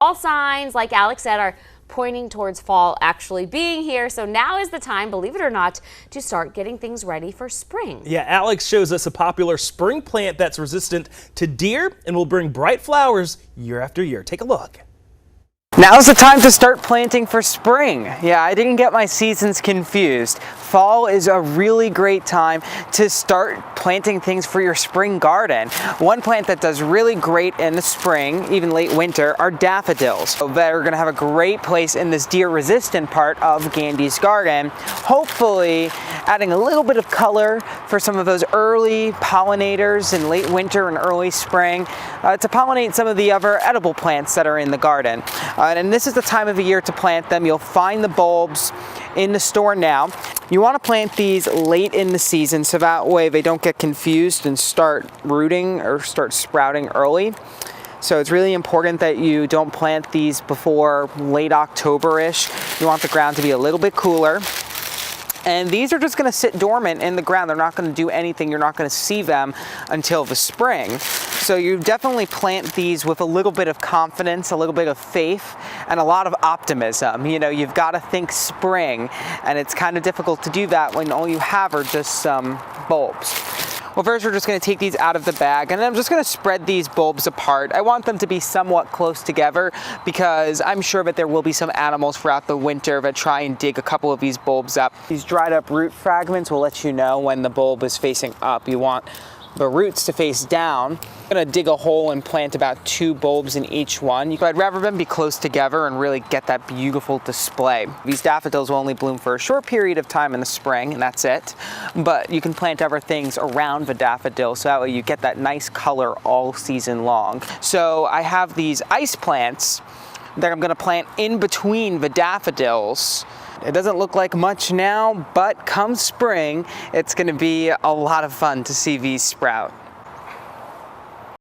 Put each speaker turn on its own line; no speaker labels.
All signs, like Alex said, are pointing towards fall actually being here. So now is the time, believe it or not, to start getting things ready for spring.
Yeah, Alex shows us a popular spring plant that's resistant to deer and will bring bright flowers year after year. Take a look.
Now's the time to start planting for spring. Yeah, I didn't get my seasons confused. Fall is a really great time to start planting things for your spring garden. One plant that does really great in the spring, even late winter, are daffodils. So they're gonna have a great place in this deer-resistant part of Gandy's garden, hopefully adding a little bit of color for some of those early pollinators in late winter and early spring to pollinate some of the other edible plants that are in the garden. And this is the time of the year to plant them. You'll find the bulbs in the store now. You want to plant these late in the season so that way they don't get confused and start rooting or start sprouting early. So it's really important that you don't plant these before late October-ish. You want the ground to be a little bit cooler. And these are just going to sit dormant in the ground. They're not going to do anything. You're not going to see them until the spring. So you definitely plant these with a little bit of confidence, a little bit of faith, and a lot of optimism. You know, you've got to think spring, and it's kind of difficult to do that when all you have are just some bulbs. Well, first we're just going to take these out of the bag, and then I'm just going to spread these bulbs apart. I want them to be somewhat close together because I'm sure that there will be some animals throughout the winter that try and dig a couple of these bulbs up. These dried up root fragments will let you know when the bulb is facing up. You want the roots to face down. I'm going to dig a hole and plant about 2 bulbs in each one. But I'd rather them be close together and really get that beautiful display. These daffodils will only bloom for a short period of time in the spring, and that's it. But you can plant other things around the daffodil so that way you get that nice color all season long. So I have these ice plants that I'm going to plant in between the daffodils. It doesn't look like much now, but come spring, it's going to be a lot of fun to see these sprout.